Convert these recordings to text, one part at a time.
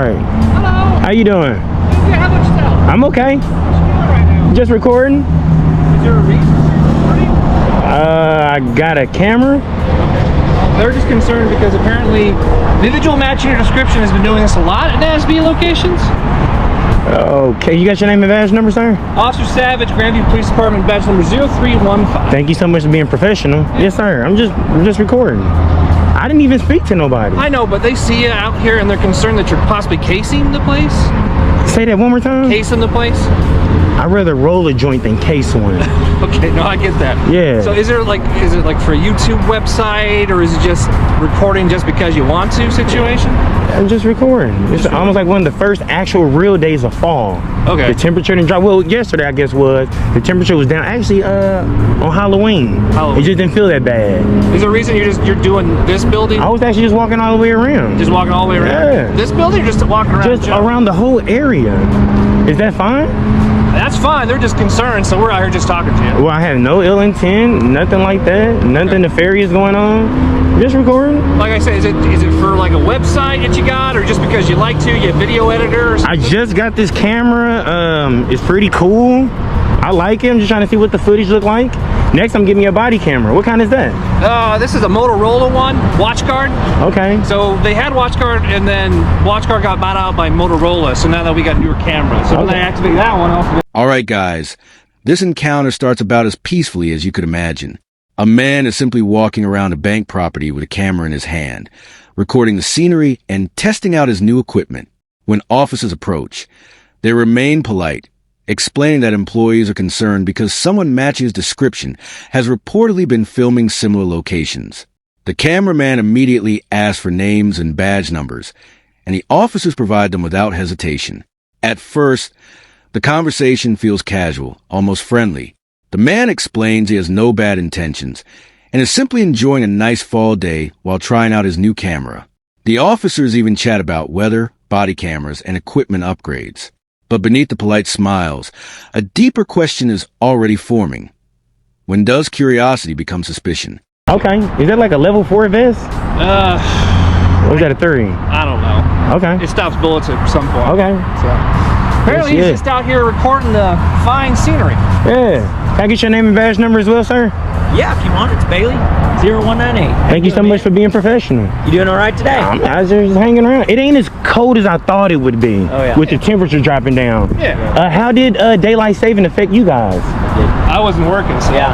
right. Hello. How you doing? Good. How about yourself? I'm okay. What you doing right now? Just recording. Is there a reason for recording? I got a camera. They're just concerned because apparently individual matching your description has been doing this a lot at NASB locations. Okay, you got your name and badge number, sir? Officer Savage, Grandview Police Department, badge number 0315. Thank you so much for being professional. Yes, sir. I'm just recording. I didn't even speak to nobody. I know, but they see you out here and they're concerned that you're possibly casing the place. Say that one more time. Casing the place? I'd rather roll a joint than case one. Okay, no, I get that. Yeah. So is it like for a YouTube website, or is it just recording just because you want to situation? I'm just recording. It's almost like one of the first actual real days of fall. Okay. The temperature didn't drop. Well, yesterday I guess was. The temperature was down. Actually, on Halloween. It just didn't feel that bad. Is there a reason you're doing this building? I was actually just walking all the way around. Just walking all the way around? Yeah. This building, or just walking around? Just around the whole area. Is that fine? That's fine. They're just concerned, so we're out here just talking to you. Well, I have no ill intent, nothing like that, nothing nefarious going on. Just recording. Like I said, is it for like a website that you got, or just because you like to? You have video editor or something? I just got this camera. It's pretty cool. I like it. I'm just trying to see what the footage look like. Next, I'm getting me a body camera. What kind is that? This is a Motorola one, WatchGuard. Okay. So they had WatchGuard, and then WatchGuard got bought out by Motorola. So now that we got newer cameras, so when they activate that one, also. All right, guys. This encounter starts about as peacefully as you could imagine. A man is simply walking around a bank property with a camera in his hand, recording the scenery and testing out his new equipment. When officers approach, they remain polite, explaining that employees are concerned because someone matching his description has reportedly been filming similar locations. The cameraman immediately asks for names and badge numbers, and the officers provide them without hesitation. At first, the conversation feels casual, almost friendly. The man explains he has no bad intentions and is simply enjoying a nice fall day while trying out his new camera. The officers even chat about weather, body cameras, and equipment upgrades. But beneath the polite smiles, a deeper question is already forming. When does curiosity become suspicion? Okay. Is that like a level 4 vest? Or is that a 3? I don't know. Okay. It stops bullets at some point. Okay. So apparently he's just out here recording the fine scenery. Yeah. Can I get your name and badge number as well, sir? Yeah, if you want, it's Bailey 0198. Thank you so much for being professional. You doing all right today? I was just hanging around. It ain't as cold as I thought it would be. Oh, yeah. With the temperature dropping down. Yeah. How did daylight saving affect you guys? I wasn't working, so. Yeah.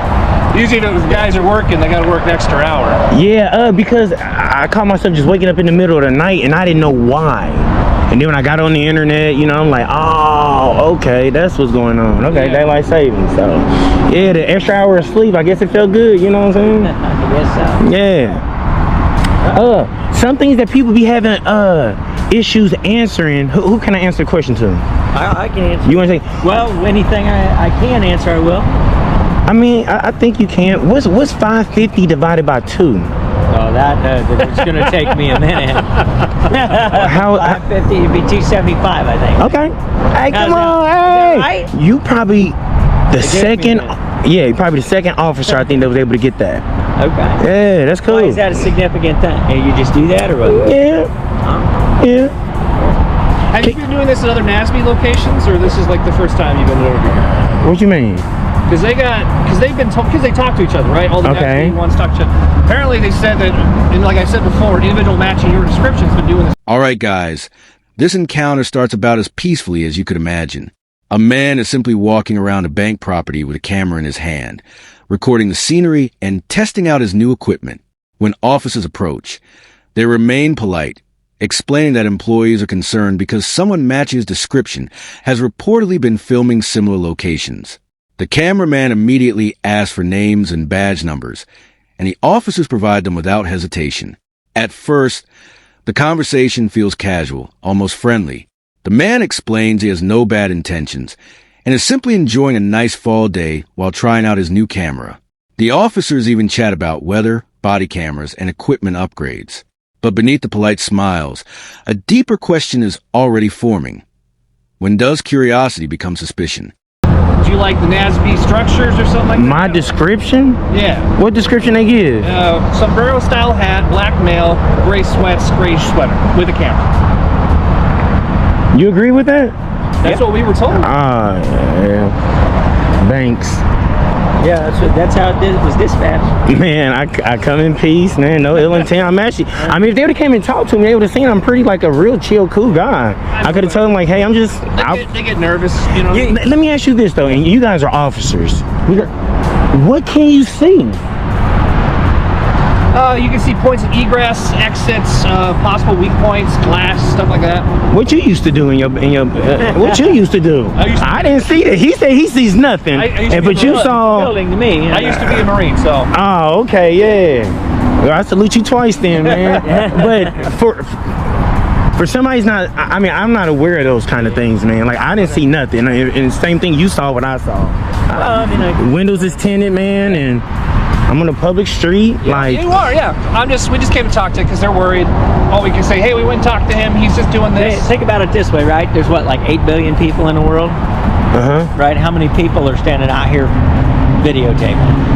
Usually those guys are working, they got to work an extra hour. Yeah, because I caught myself just waking up in the middle of the night and I didn't know why. And then when I got on the internet, you know, I'm like, oh, okay, that's what's going on. Okay, Yeah. daylight savings. So, yeah, the extra hour of sleep, I guess it felt good. You know what I'm saying? I guess so. Yeah. Some things that people be having issues answering. Who can I answer the question to? I can answer. You want to say? Well, anything I can answer, I will. I mean, I think you can. What's 550 divided by 2? Oh, it's going to take me a minute. How? 550 would be 275, I think. Okay. Hey, come on. Is Hey. that right? You probably the They gave me second. that. Yeah, you're probably the second officer I think that was able to get that. Okay. Yeah, that's cool. Why is that a significant thing? Hey, you just do that, or what? Yeah. Huh? Yeah. Have you been doing this at other NASB locations, or this is like the first time you've been over here? What you mean? Because they talk to each other, right? All the Okay. NASB ones talk to each other. Apparently they said that, and like I said before, individual matching your description has been doing this. All right, guys. This encounter starts about as peacefully as you could imagine. A man is simply walking around a bank property with a camera in his hand, recording the scenery and testing out his new equipment. When officers approach, they remain polite, explaining that employees are concerned because someone matching his description has reportedly been filming similar locations. The cameraman immediately asks for names and badge numbers, and the officers provide them without hesitation. At first, the conversation feels casual, almost friendly. The man explains he has no bad intentions and is simply enjoying a nice fall day while trying out his new camera. The officers even chat about weather, body cameras, and equipment upgrades. But beneath the polite smiles, a deeper question is already forming. When does curiosity become suspicion? Do you like the NASB structures or something like that? My description? Yeah. What description they give? Sombrero style hat, black male, gray sweats, gray sweater with a camera. You agree with that? That's what we were told. Yeah. Banks. Yeah, that's how it was dispatched. Man, I come in peace, man. No ill intent. I mean, if they would have came and talked to me, they would have seen I'm pretty like a real chill, cool guy. I could have told them like, hey, I'm just. They get nervous, you know. Let me ask you this though, and you guys are officers. What can you see? You can see points of egress, exits, possible weak points, glass, stuff like that. What you used to do in your what you used to do? I didn't see that. He said he sees nothing. But you saw Building to me. I used to be a Marine, so. Oh, okay, yeah. Well, I salute you twice then, man. But for somebody's not, I mean, I'm not aware of those kind of things, man. Like, I didn't see nothing. And same thing, you saw what I saw. Windows is tinted, man, and I'm on a public street. Yeah, like you are, yeah. We just came to talk to because they're worried. All we can say, hey, we went and talked to him. He's just doing this. Think about it this way, right? There's what, like 8 billion people in the world, right? How many people are standing out here videotaping?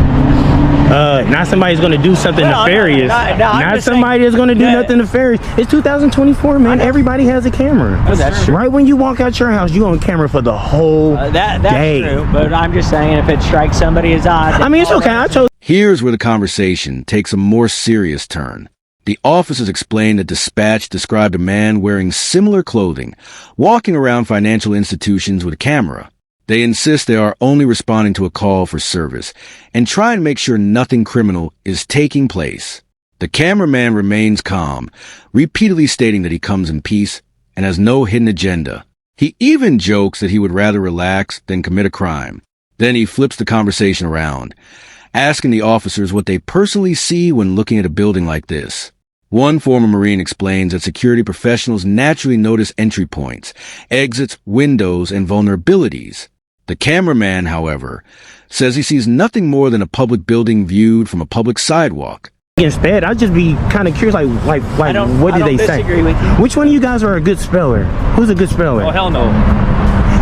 Not somebody's gonna do something nefarious. Not somebody that's gonna do nothing nefarious. It's 2024, man. Everybody has a camera. That's true. Right when you walk out your house, you on camera for the whole that's day. True, but I'm just saying, if it strikes somebody as odd. I mean, it's okay. I told. Here's where the conversation takes a more serious turn. The officers explained that dispatch described a man wearing similar clothing, walking around financial institutions with a camera. They insist they are only responding to a call for service and try and make sure nothing criminal is taking place. The cameraman remains calm, repeatedly stating that he comes in peace and has no hidden agenda. He even jokes that he would rather relax than commit a crime. Then he flips the conversation around, asking the officers what they personally see when looking at a building like this. One former Marine explains that security professionals naturally notice entry points, exits, windows, and vulnerabilities. The cameraman, however, says he sees nothing more than a public building viewed from a public sidewalk. Instead, I'd just be kind of curious, like, what did they say? I disagree with you. Which one of you guys are a good speller? Who's a good speller? Oh, hell no.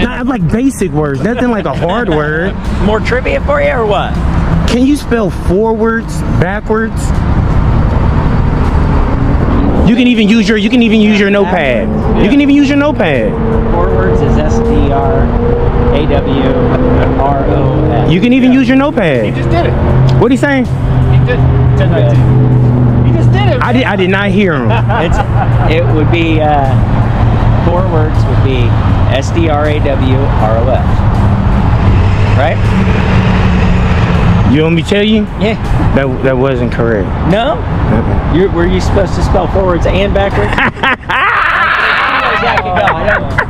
Not like basic words, nothing like a hard word. More trivia for you, or what? Can you spell forwards, backwards? You can even use your notepad. Yeah. You can even use your notepad. Forwards is SDRAWROS. You can even use your He notepad. just did it. What he saying? He did. 1019. He just did it. I did not hear him. It would be forwards would be SDRAWROS. Right? You want me to tell you? Yeah. That wasn't correct. No? Were you supposed to spell forwards and backwards?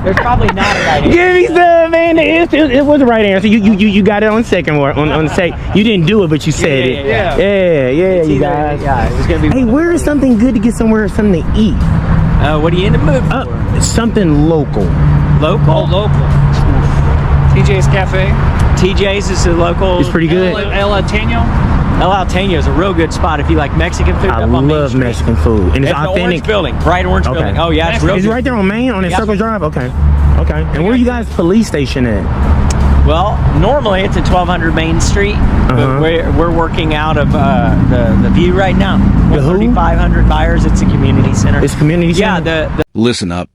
There's probably not a right answer. Give me some, man. It was the right answer. You got it on second or on the second. You didn't do it, but you said it. Yeah. Yeah, you guys. Yeah, it was gonna be. Hey, where is something good to get somewhere, something to eat? What are you in the mood for? Something local. Local? Oh, local. TJ's Cafe. TJ's is a local. It's pretty good. El Alteño. El Alteño is a real good spot if you like Mexican food. I up on Main love Street. Mexican food, and it's It's the authentic. orange building, bright orange Okay. building. Oh yeah, it's real Is it good. right there on Main on that Yep. Circle Drive? Okay. And where you guys police station at? Well, normally it's at 1200 Main Street, but we're working out of the View right now. The who? 3,500 buyers. It's a community center. It's community center? Yeah, Listen up,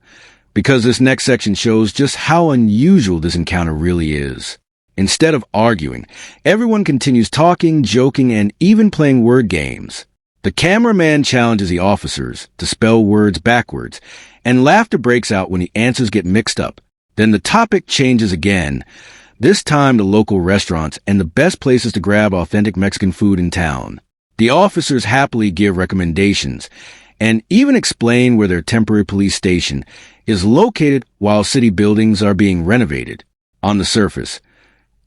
because this next section shows just how unusual this encounter really is. Instead of arguing, everyone continues talking, joking, and even playing word games. The cameraman challenges the officers to spell words backwards, and laughter breaks out when the answers get mixed up. Then the topic changes again, this time to local restaurants and the best places to grab authentic Mexican food in town. The officers happily give recommendations and even explain where their temporary police station is located while city buildings are being renovated. On the surface,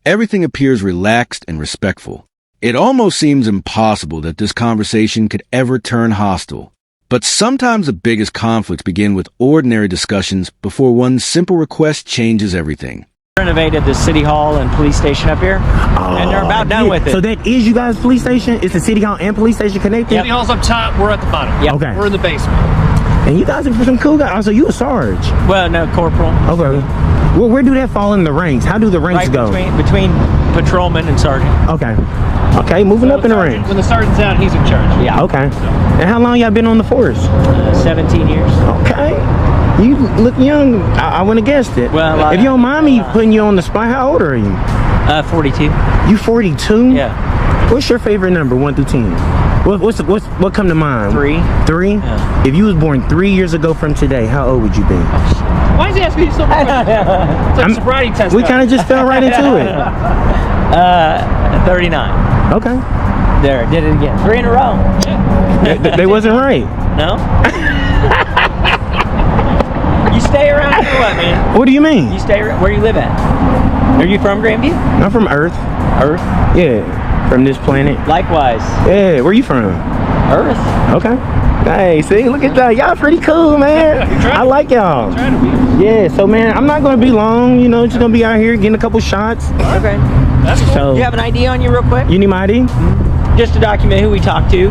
everything appears relaxed and respectful. It almost seems impossible that this conversation could ever turn hostile. But sometimes the biggest conflicts begin with ordinary discussions before one simple request changes everything. renovated the city hall and police station up here, and they're about done with it. So that is you guys' police station? It's the city hall and police station connected? City hall's up top, we're at the bottom. Yep. Okay. We're in the basement. And you guys are some cool guys. So you a sarge? Well, no, corporal. Okay. Well, where do that fall in the ranks? How do the ranks Right go? between patrolman and sergeant. Okay. Okay, moving up in the ranks. When the sergeant's out, he's in charge. Yeah. Okay. And how long y'all been on the force? 17 years. Okay. You look young. I wouldn't have guessed it. Well, if you don't mind me putting you on the spot, how old are you? 42. You 42? Yeah. What's your favorite number, 1 through 10? What come to mind? 3. 3? Yeah. If you was born 3 years ago from today, how old would you be? Why is he asking you so much questions? It's like a sobriety test. We kind of just fell right into it. 39. Okay. There, did it again. 3 in a row. They wasn't right. No? You stay around here or what, man? What do you mean? You stay around, where you live at? Are you from Grandview? I'm from Earth. Earth? Yeah. From this planet. Likewise. Yeah. Where you from? Earth. Okay. Hey, see, look at that. Y'all pretty cool, man. I like y'all. Trying to be. Yeah, so man, I'm not gonna be long, you know, just gonna be out here getting a couple shots. Okay. That's cool. So You have an ID on you real quick? you need my ID? Just to document who we talked to.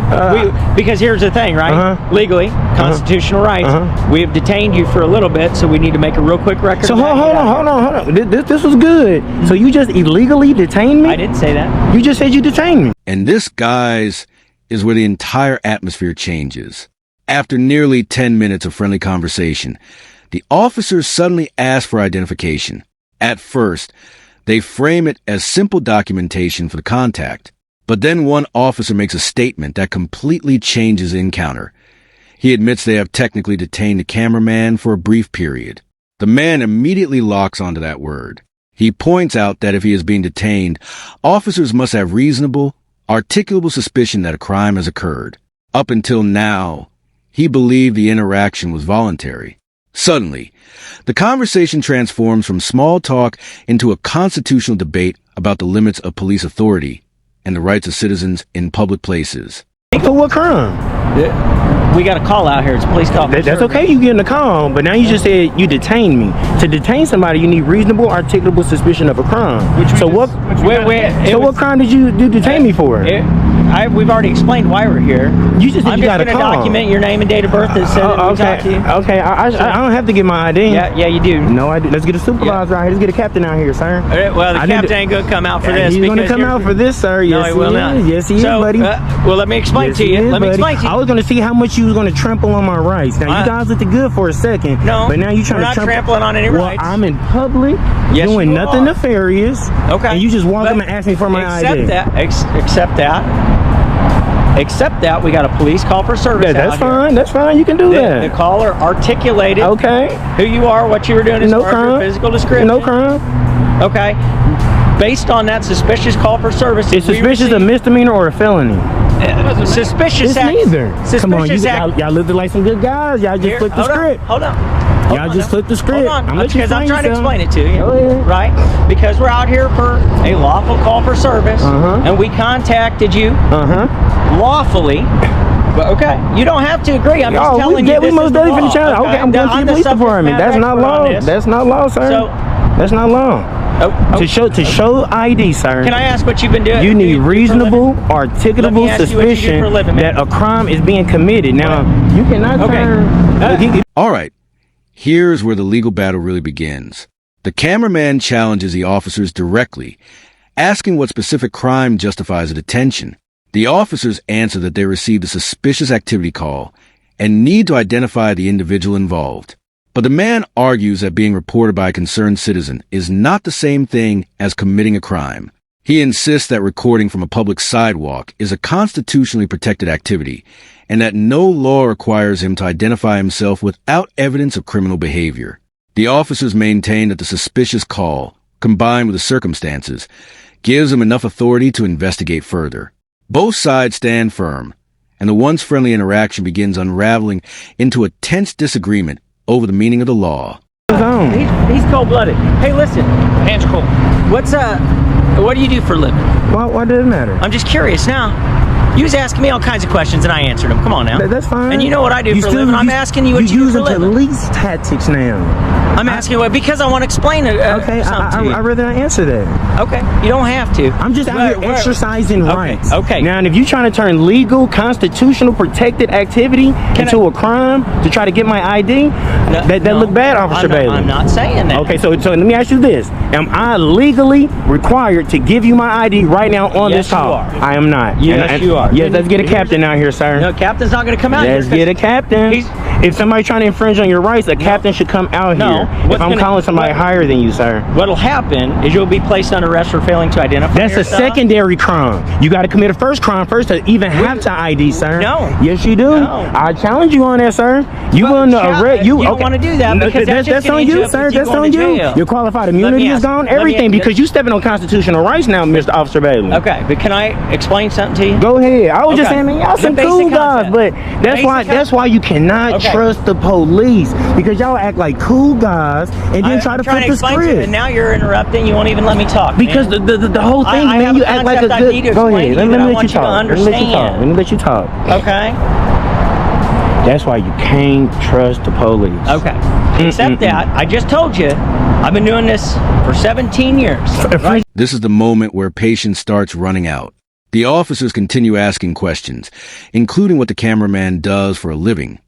Because here's the thing, right? Legally, constitutional rights, we have detained you for a little bit, so we need to make a real quick record. So of that. hold on. This was good. So you just illegally detained me? I didn't say that. You just said you detained me. And this, guys, is where the entire atmosphere changes. After nearly 10 minutes of friendly conversation, the officers suddenly ask for identification. At first, they frame it as simple documentation for the contact. But then one officer makes a statement that completely changes the encounter. He admits they have technically detained the cameraman for a brief period. The man immediately locks onto that word. He points out that if he is being detained, officers must have reasonable, articulable suspicion that a crime has occurred. Up until now, he believed the interaction was voluntary. Suddenly, the conversation transforms from small talk into a constitutional debate about the limits of police authority and the rights of citizens in public places. For what crime? We got a call out here. It's a police call. That's okay, you getting a call, but now you just said you detained me. To detain somebody, you need reasonable, articulable suspicion of a crime. What crime did you detain me for? We've already explained why we're here. You just said I'm you just got a going to call. document your name and date of birth that said we talked to you. Okay, I don't have to get my ID. Yeah, you do. No, I do. Let's get a supervisor out here. Let's get a captain out here, sir. Well, the captain ain't going to come out for this. He's going to come out for this, sir. No, Yes, he will not. Yes, he is, buddy. Well, let me explain to you. I was going to see how much you was going to trample on my rights. Now, you guys looked good for a second. No, but now you trying we're to not trampling on any rights. Well, I'm in public doing you nothing are. nefarious. Okay. And you just walk up and ask me for my ID. Except that we got a police call for service. That's fine. That's fine. You can do that. The caller articulated who you are, what you were doing as far as your physical description. No crime. Okay. Based on that suspicious call for service, Is suspicious a misdemeanor or a felony? Suspicious It's act. neither. Come on, Suspicious act. y'all looked like some good guys. Y'all just flipped the script. Hold on. Y'all just flipped the script. Hold on. I'm Because I'm trying to explain it to you. Go ahead. Right? Because we're out here for a lawful call for service, and we contacted you lawfully. But okay, you don't have to agree. I'm just telling you. We most definitely for the channel. Okay, I'm going to the police department. That's not law. That's not law, sir. That's not law. To show ID, sir. Can I ask what you've been doing? You need reasonable, articulable suspicion that a crime is being committed. Now, you cannot turn. All right, here's where the legal battle really begins. The cameraman challenges the officers directly, asking what specific crime justifies a detention. The officers answer that they received a suspicious activity call and need to identify the individual involved. But the man argues that being reported by a concerned citizen is not the same thing as committing a crime. He insists that recording from a public sidewalk is a constitutionally protected activity and that no law requires him to identify himself without evidence of criminal behavior. The officers maintain that the suspicious call, combined with the circumstances, gives them enough authority to investigate further. Both sides stand firm, and the once friendly interaction begins unraveling into a tense disagreement over the meaning of the law. He's cold-blooded. Hey, listen. Hands cold. What do you do for a living? Why does it matter? I'm just curious now. You was asking me all kinds of questions and I answered them. Come on now. That's fine. And you know what I do for a living. I'm asking you what you do for a living. You're using police tactics now. I'm asking you what, because I want to explain something to you. I'd rather not answer that. Okay, you don't have to. I'm just out here exercising rights. Okay. Now, and if you're trying to turn legal, constitutional, protected activity into a crime to try to get my ID, that look bad, Officer Bailey. I'm not saying that. Okay, so let me ask you this. Am I legally required to give you my ID right now on this call? Yes, you are. I am not. Yes, you are. are. Yes, let's get a captain out here, sir. No, captain's not going to come out Let's here. get a captain. If somebody's trying to infringe on your rights, a captain should come out No, here. If I'm calling somebody higher than you, sir. What'll happen is you'll be placed under arrest for failing to identify That's a yourself. secondary crime. You got to commit a first crime first to even have to ID, sir. No. Yes, you do. No. I challenge you on that, sir. You willing to arrest you? You don't want to do that because that's on you, sir. That's on you. Your qualified immunity is gone. Everything because you stepping on constitutional rights now, Mr. Officer Bailey. Okay, but can I explain something to you? Go ahead. I was just saying, man, y'all some cool guys, but that's why you cannot trust the police because y'all act like cool guys and then try to flip the script. And now you're interrupting. You won't even let me talk. Because the whole thing, man, you act like a good. Go ahead. Let me let you talk. Let me let you talk. Okay. That's why you can't trust the police. Okay. Except that I just told you, I've been doing this for 17 years. Right? This is the moment where patience starts running out. The officers continue asking questions, including what the cameraman does for a living.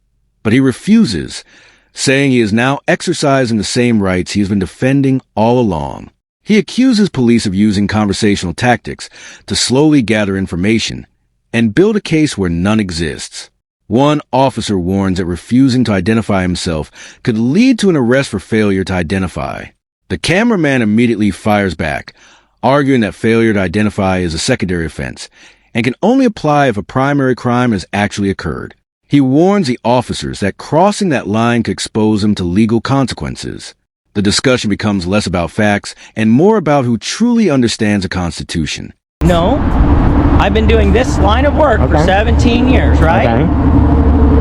But he refuses, saying he is now exercising the same rights he has been defending all along. He accuses police of using conversational tactics to slowly gather information and build a case where none exists. One officer warns that refusing to identify himself could lead to an arrest for failure to identify. The cameraman immediately fires back, arguing that failure to identify is a secondary offense and can only apply if a primary crime has actually occurred. He warns the officers that crossing that line could expose them to legal consequences. The discussion becomes less about facts and more about who truly understands the Constitution. No. I've been doing this line of work for 17 years, right? Okay.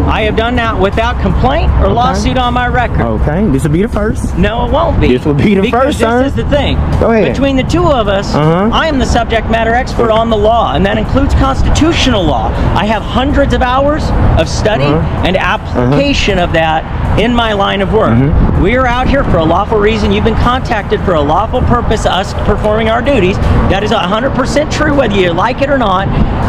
I have done that without complaint or lawsuit on my record. Okay, this will be the first. No, it won't be. This will be the first, sir. This is the thing. Go ahead. Between the two of us, I am the subject matter expert on the law, and that includes constitutional law. I have hundreds of hours of study and application of that in my line of work. We are out here for a lawful reason. You've been contacted for a lawful purpose, us performing our duties. That is 100% true, whether you like it or not.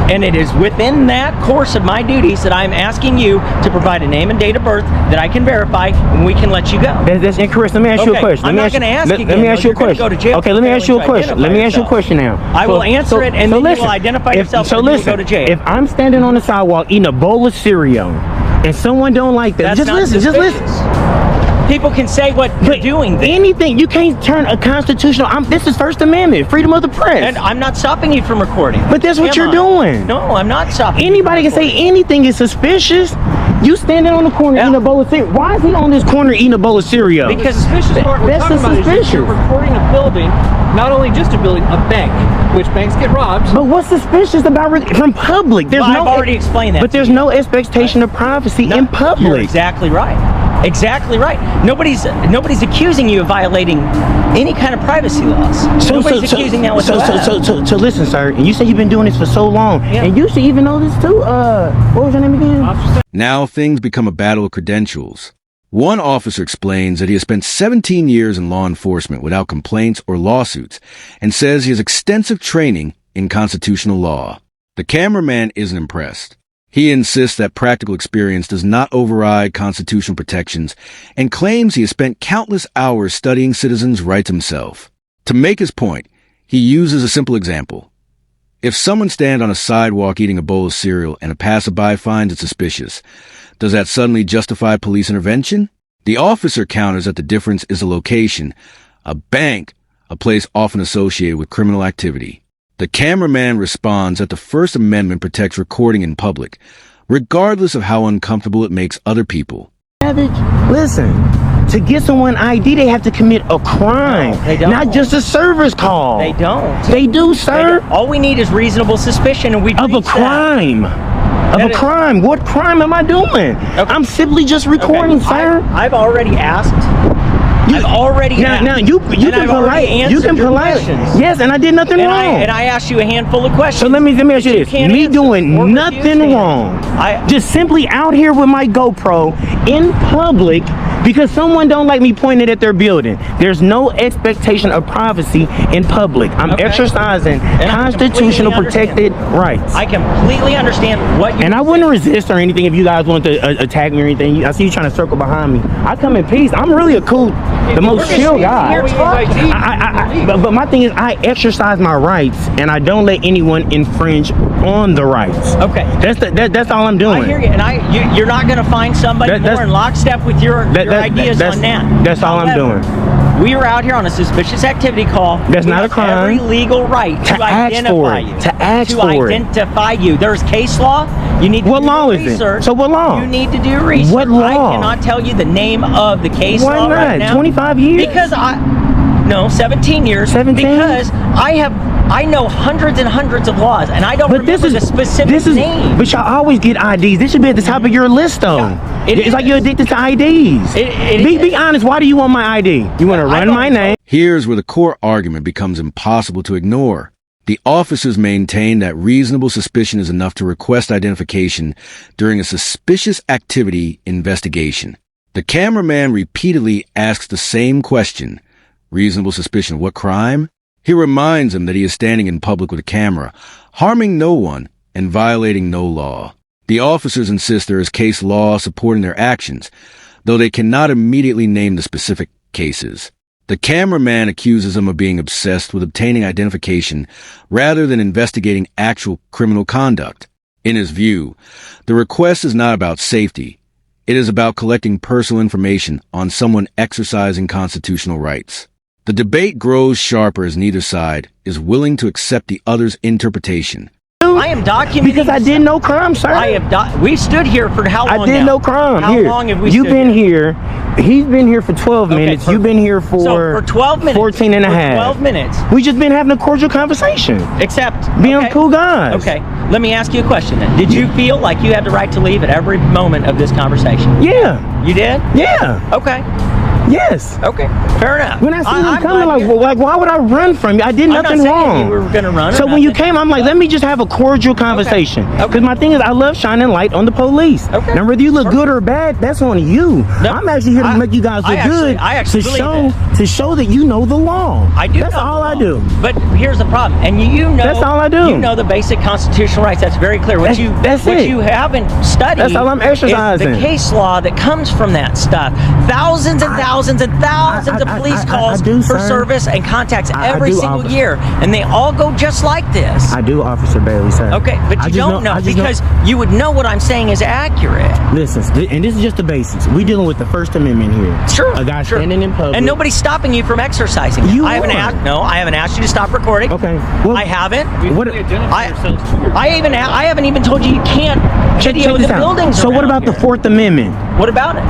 And it is within that course of my duties that I'm asking you to provide a name and date of birth that I can verify, and we can let you go. That's incorrect. Let me ask you a question. I'm not going to ask you. Let me ask you a question. Okay, let me ask you a question. Let me ask you a question now. I will answer it, and then you will identify yourself. So and you will listen, go to jail. if I'm standing on the sidewalk eating a bowl of cereal, and someone don't like that, just listen. Just listen. People can say what you're doing. Anything. You can't turn a constitutional. This is First Amendment, freedom of the press. And I'm not stopping you from recording. But that's what you're doing. No, I'm not stopping. Anybody can say anything is suspicious. You standing on the corner eating a bowl of cereal. Why is he on this corner eating a bowl of cereal? Because the suspicious part we're talking about is you're recording a building, not only just a building, a bank, which banks get robbed. But what's suspicious about from public? There's I've already explained that. But there's no expectation of privacy in public. You're exactly right. Exactly right. Nobody's accusing you of violating any kind of privacy laws. Nobody's accusing that whatsoever. So listen, sir. And you say you've been doing this for so long, and you should even know this too. What was your name again? Now things become a battle of credentials. One officer explains that he has spent 17 years in law enforcement without complaints or lawsuits, and says he has extensive training in constitutional law. The cameraman isn't impressed. He insists that practical experience does not override constitutional protections and claims he has spent countless hours studying citizens' rights himself. To make his point, he uses a simple example. If someone stands on a sidewalk eating a bowl of cereal and a passerby finds it suspicious, does that suddenly justify police intervention? The officer counters that the difference is the location, a bank, a place often associated with criminal activity. The cameraman responds that the First Amendment protects recording in public, regardless of how uncomfortable it makes other people. Listen, to get someone ID, they have to commit a crime, no, they don't. Not just a service call. They don't. They do, sir. All we need is reasonable suspicion, and we of a crime. Of a crime. What crime am I doing? Okay. I'm simply just recording, sir. I've already asked. I've already asked. Now you can polite. Yes, and I did nothing wrong. And I asked you a handful of questions. So let me ask you this. Me doing nothing wrong. Just simply out here with my GoPro in public because someone don't like me pointing at their building. There's no expectation of privacy in public. I'm exercising constitutional protected rights. I completely understand what you And I wouldn't resist or anything if you guys want to attack me or anything. I see you trying to circle behind me. I come in peace. I'm really a cool the most chill guy. Here But my thing is, I exercise my rights, and I don't let anyone infringe on the rights. Okay. That's all I'm doing. I hear you, and you're not going to find somebody more in lockstep with your ideas on that. That's all I'm doing. We were out here on a suspicious activity call. That's not a crime. Every legal right to identify you. To ask for it. Identify you. There's case law. You need to what do law research. Is it? So what law? You need to do research. What law? I cannot tell you the name of the case Why law not? right now. 25 years? Because 17 years. 17? Because I know hundreds and hundreds of laws, and I don't remember the specific name. But y'all always get IDs. This should be at the top of your list, though. Yeah, it's like you're addicted to IDs. Be honest. Why do you want my ID? You want to run my name? Here's where the core argument becomes impossible to ignore. The officers maintain that reasonable suspicion is enough to request identification during a suspicious activity investigation. The cameraman repeatedly asks the same question. Reasonable suspicion of what crime? He reminds him that he is standing in public with a camera, harming no one and violating no law. The officers insist there is case law supporting their actions, though they cannot immediately name the specific cases. The cameraman accuses him of being obsessed with obtaining identification rather than investigating actual criminal conduct. In his view, the request is not about safety. It is about collecting personal information on someone exercising constitutional rights. The debate grows sharper as neither side is willing to accept the other's interpretation. I am documenting because I did no crime, sir. We stood here for how long? I did no crime. How long have we? You've been here. He's been here for 12 minutes. You've been here for 12 minutes. 14 and a half. 12 minutes. We just been having a cordial conversation. Except being cool guys. Okay. Let me ask you a question then. Did you feel like you had the right to leave at every moment of this conversation? Yeah. You did? Yeah. Okay. Yes. Okay. Fair enough. When I see him coming, like, why would I run from you? I did nothing wrong. wrong. You were gonna run. So when you came, I'm like, let me just have a cordial conversation. Because my thing is, I love shining light on the police. Okay. Now, whether you look good or bad, that's on you. No, I'm actually here to make you guys look good. To show that you know the law. I do. That's all I do. But here's the problem, and you know. That's all I do. You know the basic constitutional rights. That's very clear. What you haven't studied. That's all I'm exercising. Is the case law that comes from that stuff. Thousands and thousands and thousands of police calls for service and contacts every single year, and they all go just like this. I do, Officer Bailey, sir. Okay, but you don't know because you would know what I'm saying is accurate. Listen, and this is just the basics. We dealing with the First Amendment here. Sure. A guy standing in public, and nobody's stopping you from exercising. I haven't asked you to stop recording. Okay. Well, I haven't. I haven't even told you can't video the buildings. So what about the Fourth Amendment? What about it?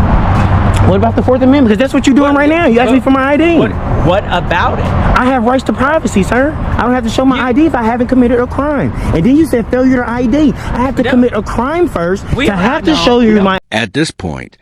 What about the Fourth Amendment? Because that's what you're doing right now. You asked me for my ID. What about it? I have rights to privacy, sir. I don't have to show my ID if I haven't committed a crime. And then you said failure to ID. I have to commit a crime first to show you my... At this point,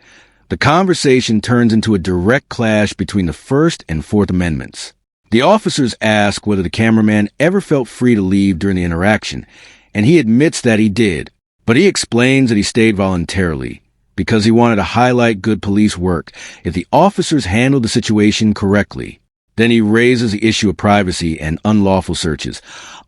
the conversation turns into a direct clash between the First and Fourth Amendments. The officers ask whether the cameraman ever felt free to leave during the interaction, and he admits that he did, but he explains that he stayed voluntarily because he wanted to highlight good police work if the officers handled the situation correctly. Then he raises the issue of privacy and unlawful searches,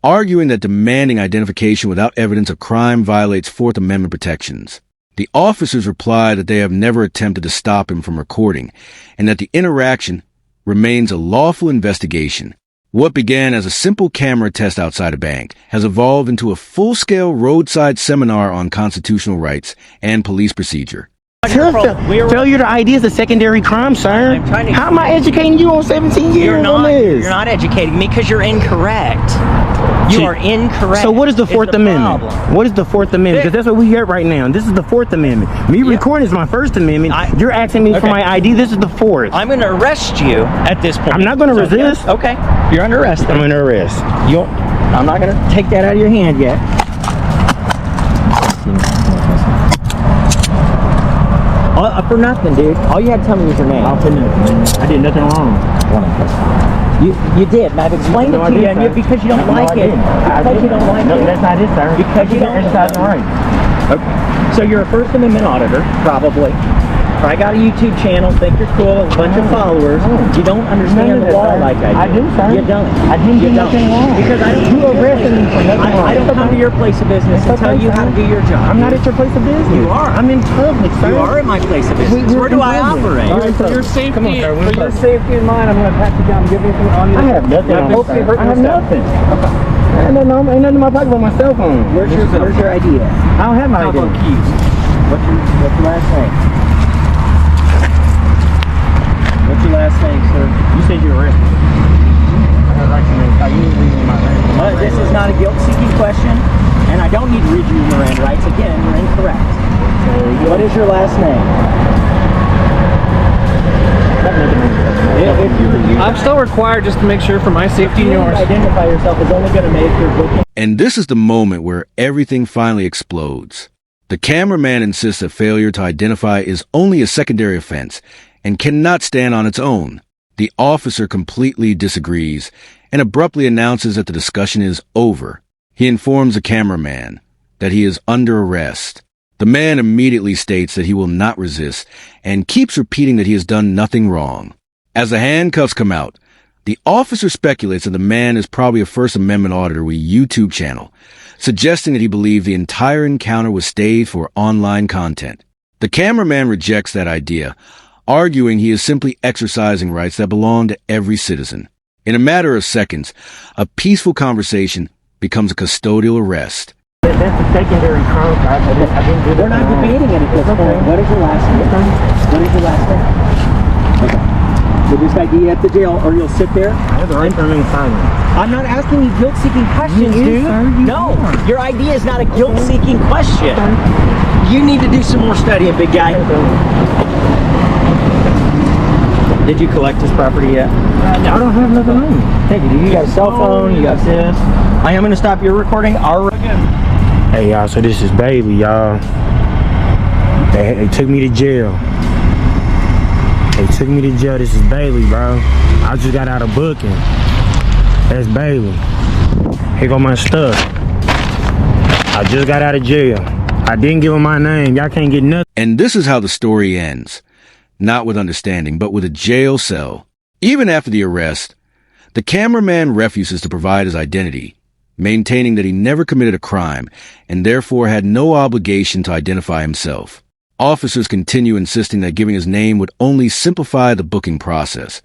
arguing that demanding identification without evidence of crime violates Fourth Amendment protections. The officers reply that they have never attempted to stop him from recording, and that the interaction remains a lawful investigation. What began as a simple camera test outside a bank has evolved into a full-scale roadside seminar on constitutional rights and police procedure. Failure to ID is a secondary crime, sir. How am I educating you on 17 years on this? You're not educating me because you're incorrect. You are incorrect. So what is the Fourth Amendment? What is the Fourth Amendment? Because that's what we get right now. This is the Fourth Amendment. Me recording is my First Amendment. You're asking me for my ID. This is the Fourth. I'm going to arrest you at this point. I'm not going to resist. Okay. You're under arrest. I'm under arrest. I'm not going to take that out of your hand yet. For nothing, dude. All you had to tell me was your name. For nothing. I did nothing wrong. You did, and I've explained it to you, and because you don't like it. Because you don't like it. No, that's not it, sir. Because you don't exercise the right. Okay. So you're a First Amendment auditor, probably. I got a YouTube channel, think you're cool, a bunch of followers. You don't understand the law like I do. I do, sir. You don't. I didn't do You nothing don't. wrong. Because I don't You arrested me for nothing wrong. I don't come to your place of business and tell you how to do your job. I'm not at your place of business. You are. I'm in public, sir. You are at my place of business. We're Where do I in public. operate? All right, For sir. your safety, Come on, sir. for your safety and mine, I'm going to pat you down and give anything on you. I have nothing on me, Hopefully sir. hurt I have yourself. nothing. Ain't nothing in my pocket but my cell phone. Where's your ID at? I don't have my How ID. about keys? What's your last name? What's your last name, sir? You said you arrested me. I have right to know. You need to read me my name. This is not a guilt-seeking question, and I don't need to read you Miranda rights. Again, you're incorrect. What is your last name? I'm still required just to make sure for my safety and You yours. identify yourself is only going to make your booking. And this is the moment where everything finally explodes. The cameraman insists that failure to identify is only a secondary offense and cannot stand on its own. The officer completely disagrees and abruptly announces that the discussion is over. He informs the cameraman that he is under arrest. The man immediately states that he will not resist and keeps repeating that he has done nothing wrong. As the handcuffs come out, the officer speculates that the man is probably a First Amendment auditor with a YouTube channel, suggesting that he believed the entire encounter was staged for online content. The cameraman rejects that idea, arguing he is simply exercising rights that belong to every citizen. In a matter of seconds, a peaceful conversation becomes a custodial arrest. That's a secondary crime. I didn't do that. We're not debating it at this point. What is your last name? What is your last name? Okay. So just ID at the jail, or you'll sit there. I have the right to remain silent. I'm not asking you guilt-seeking questions, You is, dude. sir. You No, are. your ID is not a guilt-seeking question. You need to do some more studying, big guy. Did you collect this property yet? I don't have nothing on me. Thank you. You got a cell phone. You got this. I am going to stop your recording. Hey, y'all, so this is Bailey, y'all. They took me to jail. They took me to jail. This is Bailey, bro. I just got out of booking. That's Bailey. Here go my stuff. I just got out of jail. I didn't give him my name. Y'all can't get nothing. And this is how the story ends. Not with understanding, but with a jail cell. Even after the arrest, the cameraman refuses to provide his identity, maintaining that he never committed a crime and therefore had no obligation to identify himself. Officers continue insisting that giving his name would only simplify the booking process,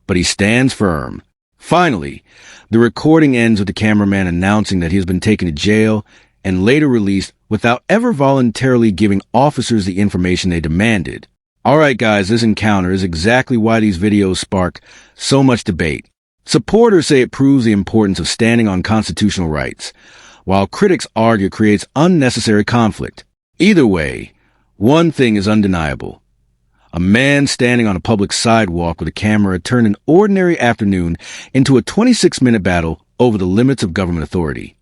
but he stands firm. Finally, the recording ends with the cameraman announcing that he has been taken to jail and later released without ever voluntarily giving officers the information they demanded. Alright guys, this encounter is exactly why these videos spark so much debate. Supporters say it proves the importance of standing on constitutional rights, while critics argue it creates unnecessary conflict. Either way, one thing is undeniable. A man standing on a public sidewalk with a camera turned an ordinary afternoon into a 26-minute battle over the limits of government authority.